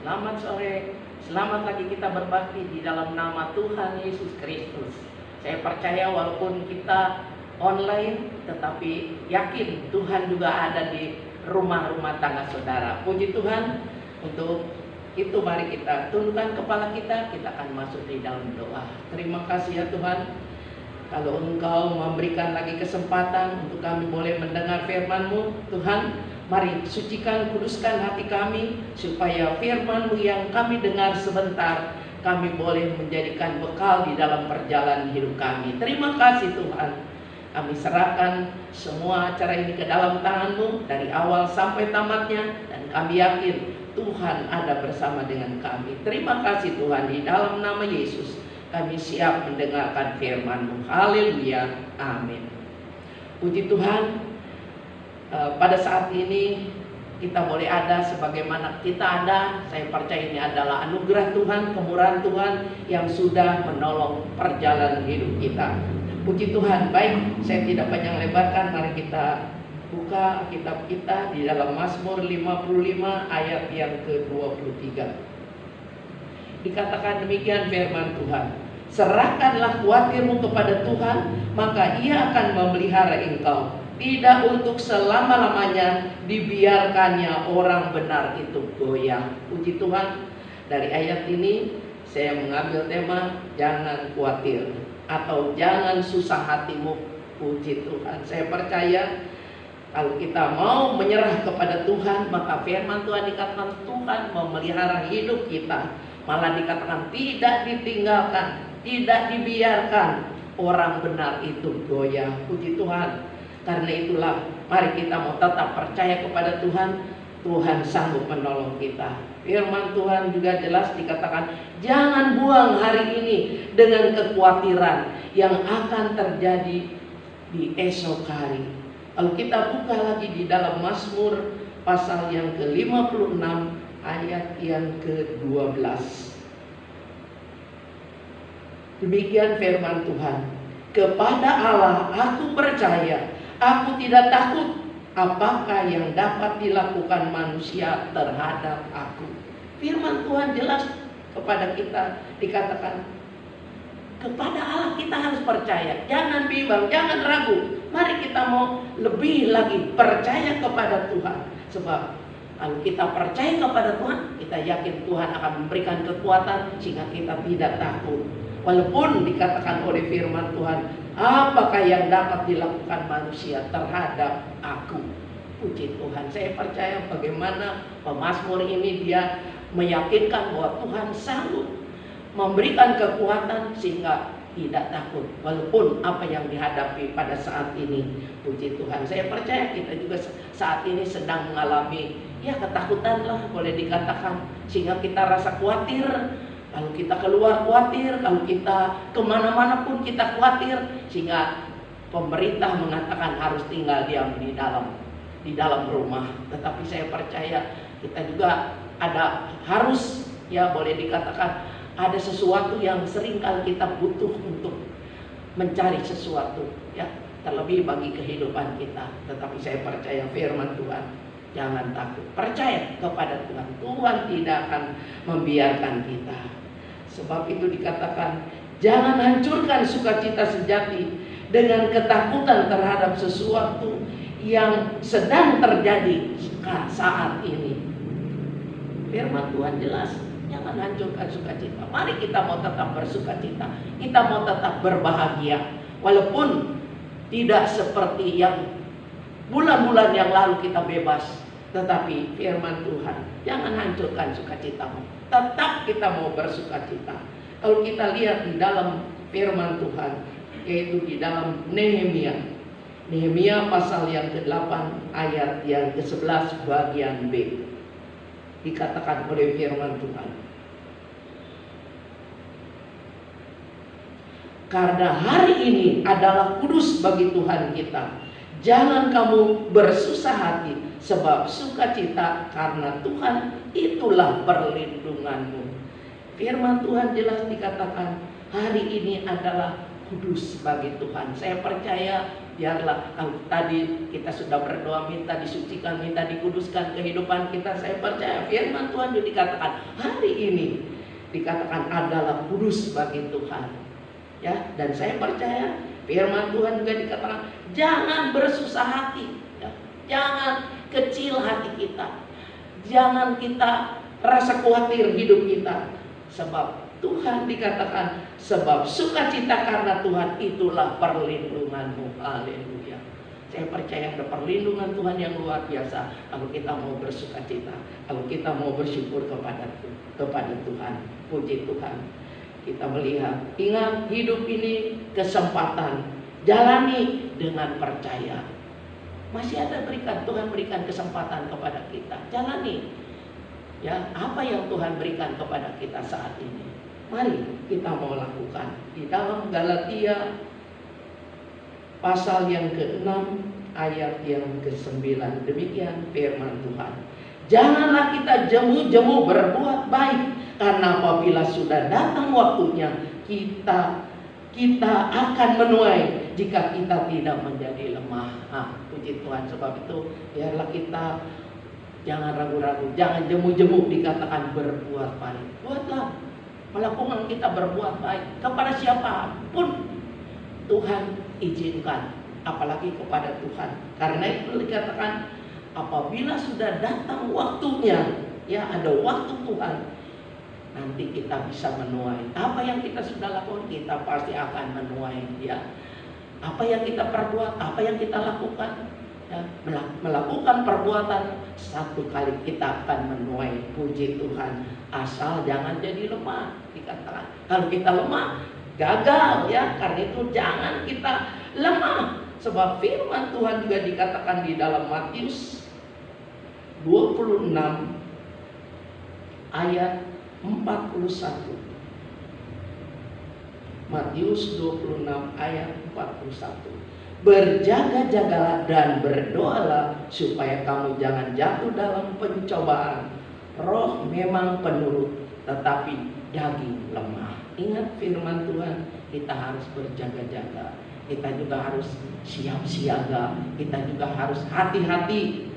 Selamat sore, selamat lagi kita berbakti di dalam nama Tuhan Yesus Kristus. Saya percaya walaupun kita online, tetapi yakin Tuhan juga ada di rumah-rumah tangga saudara. Puji Tuhan, untuk itu mari kita tundukkan kepala kita akan masuk di dalam doa. Terima kasih ya Tuhan, kalau Engkau memberikan lagi kesempatan untuk kami boleh mendengar firman-Mu, Tuhan. Mari sucikan, kuduskan hati kami, supaya firman-Mu yang kami dengar sebentar, kami boleh menjadikan bekal di dalam perjalanan hidup kami. Terima kasih Tuhan. Kami serahkan semua acara ini ke dalam tangan-Mu, dari awal sampai tamatnya, dan kami yakin Tuhan ada bersama dengan kami. Terima kasih Tuhan, di dalam nama Yesus kami siap mendengarkan firman-Mu. Haleluya, amin. Puji Tuhan. Pada saat ini kita boleh ada sebagaimana kita ada. Saya percaya ini adalah anugerah Tuhan, kemurahan Tuhan yang sudah menolong perjalanan hidup kita. Puji Tuhan. Baik, saya tidak panjang lebarkan, mari kita buka kitab kita di dalam Mazmur 55 ayat yang ke-23. Dikatakan demikian firman Tuhan, serahkanlah khawatirmu kepada Tuhan, maka Ia akan memelihara engkau. Tidak untuk selama-lamanya dibiarkannya orang benar itu goyah. Puji Tuhan. Dari ayat ini saya mengambil tema jangan khawatir atau jangan susah hatimu. Puji Tuhan. Saya percaya kalau kita mau menyerah kepada Tuhan, maka firman Tuhan dikatakan Tuhan memelihara hidup kita. Malah dikatakan tidak ditinggalkan, tidak dibiarkan orang benar itu goyah. Puji Tuhan. Karena itulah mari kita mau tetap percaya kepada Tuhan. Tuhan sanggup menolong kita. Firman Tuhan juga jelas dikatakan jangan buang hari ini dengan kekhawatiran yang akan terjadi di esok hari. Kalau kita buka lagi di dalam Mazmur pasal yang ke-56 ayat yang ke-12. Demikian firman Tuhan. Kepada Allah aku percaya, aku tidak takut apakah yang dapat dilakukan manusia terhadap aku. Firman Tuhan jelas kepada kita, dikatakan kepada Allah kita harus percaya. Jangan bimbang, jangan ragu. Mari kita mau lebih lagi percaya kepada Tuhan. Sebab kalau kita percaya kepada Tuhan, kita yakin Tuhan akan memberikan kekuatan sehingga kita tidak takut. Walaupun dikatakan oleh firman Tuhan, apakah yang dapat dilakukan manusia terhadap aku? Puji Tuhan. Saya percaya bagaimana pemazmur ini dia meyakinkan bahwa Tuhan sanggup memberikan kekuatan sehingga tidak takut walaupun apa yang dihadapi pada saat ini. Puji Tuhan. Saya percaya kita juga saat ini sedang mengalami ketakutan lah boleh dikatakan, sehingga kita rasa khawatir. Kalau kita keluar khawatir, kalau kita kemana-mana pun kita khawatir, sehingga pemerintah mengatakan harus tinggal diam di dalam rumah. Tetapi saya percaya kita juga harus boleh dikatakan ada sesuatu yang seringkali kita butuh untuk mencari sesuatu terlebih bagi kehidupan kita. Tetapi saya percaya firman Tuhan, jangan takut, percaya kepada Tuhan. Tuhan tidak akan membiarkan kita. Sebab itu dikatakan jangan hancurkan sukacita sejati dengan ketakutan terhadap sesuatu yang sedang terjadi saat ini. Firman Tuhan jelas, jangan hancurkan sukacita. Mari kita mau tetap bersukacita, kita mau tetap berbahagia. Walaupun tidak seperti yang bulan-bulan yang lalu kita bebas, tetapi firman Tuhan, jangan hancurkan sukacitamu. Tetap kita mau bersukacita. Kalau kita lihat di dalam firman Tuhan, yaitu di dalam Nehemia pasal yang ke-8 ayat yang ke-11 bagian B. Dikatakan oleh firman Tuhan, karena hari ini adalah kudus bagi Tuhan kita, jangan kamu bersusah hati, sebab sukacita karena Tuhan itulah perlindunganmu. Firman Tuhan jelas dikatakan hari ini adalah kudus bagi Tuhan. Saya percaya biarlah kalau tadi kita sudah berdoa minta disucikan, minta dikuduskan kehidupan kita, saya percaya firman Tuhan juga dikatakan hari ini dikatakan adalah kudus bagi Tuhan. Ya, dan saya percaya firman Tuhan juga dikatakan jangan bersusah hati, ya. Jangan kecil hati kita. Jangan kita rasa khawatir hidup kita. Sebab Tuhan dikatakan sebab sukacita karena Tuhan itulah perlindunganmu. Haleluya. Saya percaya ada perlindungan Tuhan yang luar biasa kalau kita mau bersukacita, kalau kita mau bersyukur kepada Tuhan. Puji Tuhan. Kita melihat, ingat hidup ini kesempatan, jalani dengan percaya. Masih ada Tuhan berikan kesempatan kepada kita, jalani. Ya, apa yang Tuhan berikan kepada kita saat ini, mari kita mau lakukan. Di dalam Galatia pasal yang ke-6 ayat yang ke-9, demikian firman Tuhan. Janganlah kita jemu-jemu berbuat baik, karena apabila sudah datang waktunya kita akan menuai jika kita tidak menjadi lemah. Puji Tuhan. Sebab itu biarlah kita jangan ragu-ragu, jangan jemu-jemu dikatakan berbuat baik. Buatlah, melakukan kita berbuat baik kepada siapapun Tuhan izinkan, apalagi kepada Tuhan. Karena itu dikatakan apabila sudah datang waktunya, ya ada waktu Tuhan, nanti kita bisa menuai. Apa yang kita sudah lakukan, kita pasti akan menuai, ya. Apa yang kita perbuat, apa yang kita lakukan, ya, melakukan perbuatan satu kali kita akan menuai. Puji Tuhan. Asal jangan jadi lemah, dikatakan. Kalau kita lemah, gagal, ya. Karena itu jangan kita lemah. Sebab firman Tuhan juga dikatakan di dalam Matius 26 ayat 41. Matius 26 ayat 41. Berjaga-jagalah dan berdoalah supaya kamu jangan jatuh dalam pencobaan. Roh memang penurut, tetapi daging lemah. Ingat firman Tuhan, kita harus berjaga-jaga. Kita juga harus siap siaga. Kita juga harus hati-hati.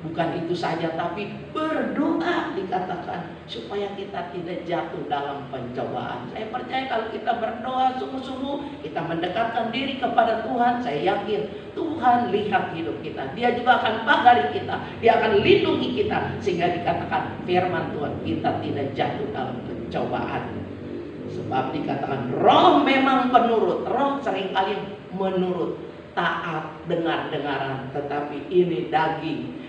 Bukan itu saja, tapi berdoa dikatakan supaya kita tidak jatuh dalam pencobaan. Saya percaya kalau kita berdoa sungguh-sungguh, kita mendekatkan diri kepada Tuhan, saya yakin Tuhan lihat hidup kita. Dia juga akan pagari kita, Dia akan lindungi kita, sehingga dikatakan firman Tuhan kita tidak jatuh dalam pencobaan. Sebab dikatakan roh memang penurut, roh seringkali menurut, taat, dengar-dengaran, tetapi ini daging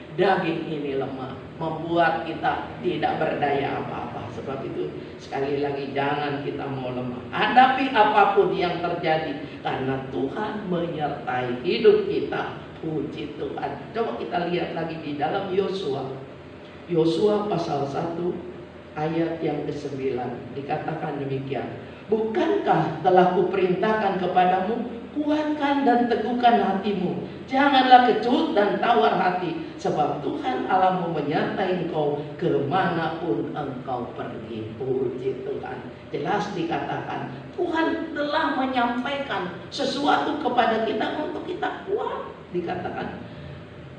ini lemah, membuat kita tidak berdaya apa-apa. Sebab itu sekali lagi jangan kita mau lemah. Hadapi apapun yang terjadi, karena Tuhan menyertai hidup kita. Puji Tuhan. Coba kita lihat lagi di dalam Yosua. Yosua pasal 1 ayat yang ke-9 dikatakan demikian. Bukankah telah kuperintahkan kepadamu, kuatkan dan teguhkan hatimu, janganlah kecut dan tawar hati, sebab Tuhan Allahmu menyertai engkau kemanapun engkau pergi. Puji Tuhan. Jelas dikatakan Tuhan telah menyampaikan sesuatu kepada kita untuk kita kuat. Dikatakan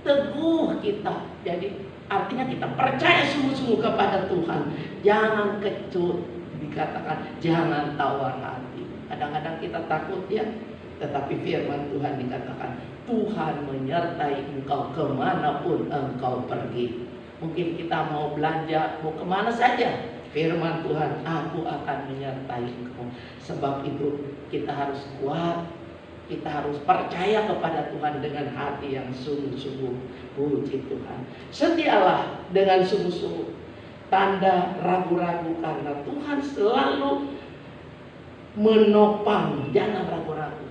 teguh kita. Jadi artinya kita percaya sungguh-sungguh kepada Tuhan. Jangan kecut. Dikatakan jangan tawar hati. Kadang-kadang kita takut, ya. Tetapi firman Tuhan dikatakan Tuhan menyertai engkau kemanapun engkau pergi. Mungkin kita mau belanja, mau kemana saja, firman Tuhan, aku akan menyertai engkau. Sebab itu kita harus kuat, kita harus percaya kepada Tuhan dengan hati yang sungguh-sungguh. Puji Tuhan. Setialah dengan sungguh-sungguh. Tanda ragu-ragu, karena Tuhan selalu menopang. Jangan ragu-ragu.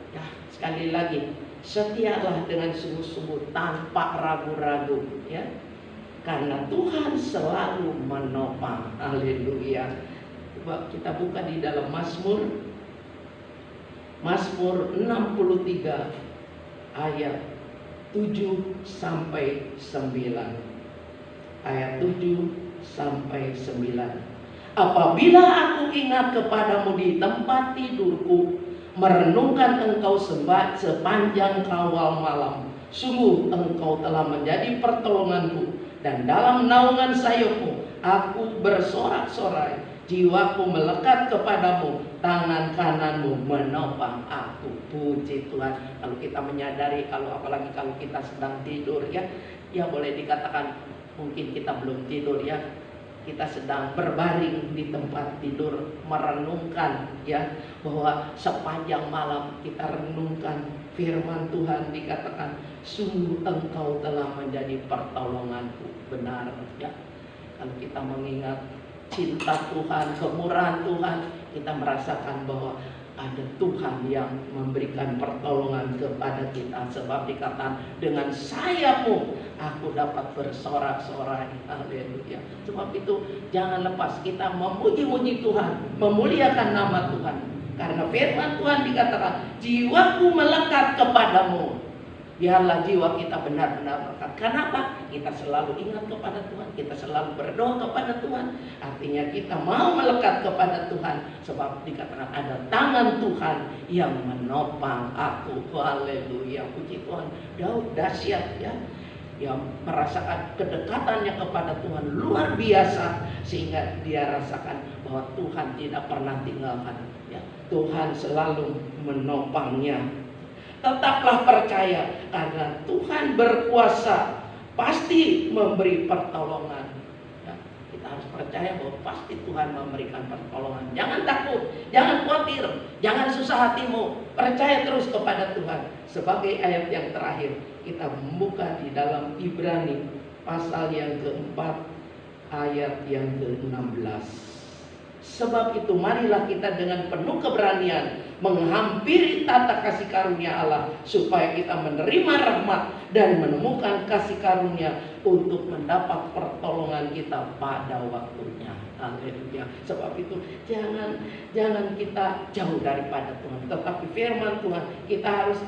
Sekali lagi, setialah dengan sungguh-sungguh tanpa ragu-ragu, ya. Karena Tuhan selalu menopang. Haleluya. Coba kita buka di dalam Mazmur 63 ayat 7 sampai 9. Ayat 7 sampai 9. Apabila aku ingat kepadamu di tempat tidurku, merenungkan Engkau sepanjang kawal malam. Sungguh Engkau telah menjadi pertolonganku, dan dalam naungan sayapmu aku bersorak-sorai. Jiwaku melekat kepadamu, tangan kananmu menopang aku. Puji Tuhan. Kalau kita menyadari, apalagi kalau kita sedang tidur ya boleh dikatakan mungkin kita belum tidur ya, kita sedang berbaring di tempat tidur merenungkan ya, bahwa sepanjang malam kita renungkan firman Tuhan, dikatakan sungguh Engkau telah menjadi pertolonganku. Benar ya, kalau kita mengingat cinta Tuhan, kemurahan Tuhan, kita merasakan bahwa ada Tuhan yang memberikan pertolongan kepada kita. Sebab dikatakan dengan sayapmu aku dapat bersorak-sorai. Haleluya. Sebab itu jangan lepas kita memuji-muji Tuhan, memuliakan nama Tuhan. Karena firman Tuhan dikatakan jiwaku melekat kepadamu. Biarlah jiwa kita benar-benar melekat. Kenapa? Kita selalu ingat kepada Tuhan, kita selalu berdoa kepada Tuhan. Artinya kita mau melekat kepada Tuhan. Sebab dikatakan ada tangan Tuhan yang menopang aku. Haleluya, puji Tuhan. Daud dahsyat ya, yang merasakan kedekatannya kepada Tuhan luar biasa, sehingga dia rasakan bahwa Tuhan tidak pernah tinggalkan ya. Tuhan selalu menopangnya. Tetaplah percaya, karena Tuhan berkuasa, pasti memberi pertolongan ya. Kita harus percaya bahwa pasti Tuhan memberikan pertolongan. Jangan takut, jangan khawatir, jangan susah hatimu. Percaya terus kepada Tuhan. Sebagai ayat yang terakhir, kita membuka di dalam Ibrani pasal yang keempat ayat yang ke-16. Sebab itu marilah kita dengan penuh keberanian menghampiri tata kasih karunia Allah, supaya kita menerima rahmat dan menemukan kasih karunia untuk mendapat pertolongan kita pada waktunya. Haleluya. Sebab itu jangan kita jauh daripada Tuhan, tetapi firman Tuhan kita harus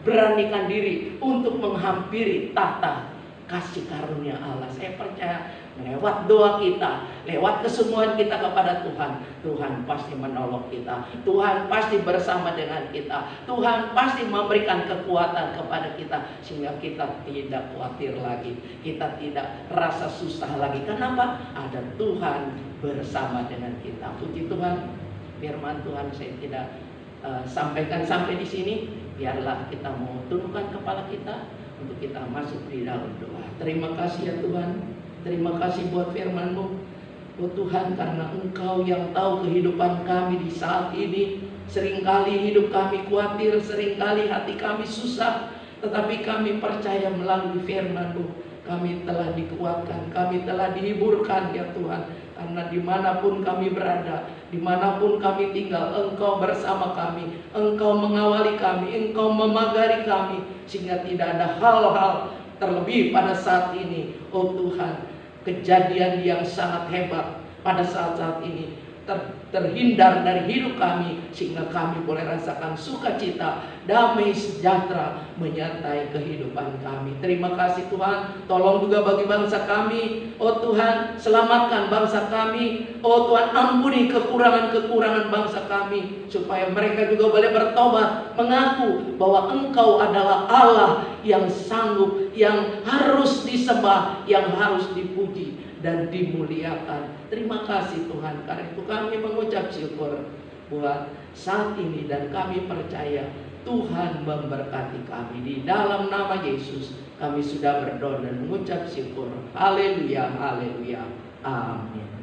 beranikan diri untuk menghampiri tata kasih karunia Allah. Saya percaya lewat doa kita, lewat kesembuhan kita kepada Tuhan, Tuhan pasti menolong kita, Tuhan pasti bersama dengan kita, Tuhan pasti memberikan kekuatan kepada kita, sehingga kita tidak khawatir lagi, kita tidak rasa susah lagi. Kenapa? Ada Tuhan bersama dengan kita. Puji Tuhan. Firman Tuhan saya tidak sampaikan sampai di sini. Biarlah kita mau tundukkan kepala kita untuk kita masuk di dalam doa. Terima kasih ya Tuhan. Terima kasih buat firman-Mu. Oh Tuhan, karena Engkau yang tahu kehidupan kami di saat ini. Seringkali hidup kami khawatir, seringkali hati kami susah. Tetapi kami percaya melalui firman-Mu, kami telah dikuatkan, kami telah dihiburkan ya Tuhan. Karena dimanapun kami berada, dimanapun kami tinggal, Engkau bersama kami, Engkau mengawali kami, Engkau memagari kami, sehingga tidak ada hal-hal terlebih pada saat ini. Oh Tuhan, kejadian yang sangat hebat pada saat-saat ini terhindar dari hidup kami, sehingga kami boleh rasakan sukacita, damai sejahtera menyertai kehidupan kami. Terima kasih Tuhan. Tolong juga bagi bangsa kami. Oh Tuhan, selamatkan bangsa kami. Oh Tuhan, ampuni kekurangan-kekurangan bangsa kami, supaya mereka juga boleh bertobat, mengaku bahwa Engkau adalah Allah yang sanggup, yang harus disembah, yang harus dipuji dan dimuliakan. Terima kasih Tuhan. Karena itu kami mengucap syukur buat saat ini, dan kami percaya Tuhan memberkati kami. Di dalam nama Yesus kami sudah berdoa dan mengucap syukur. Haleluya, haleluya, amin.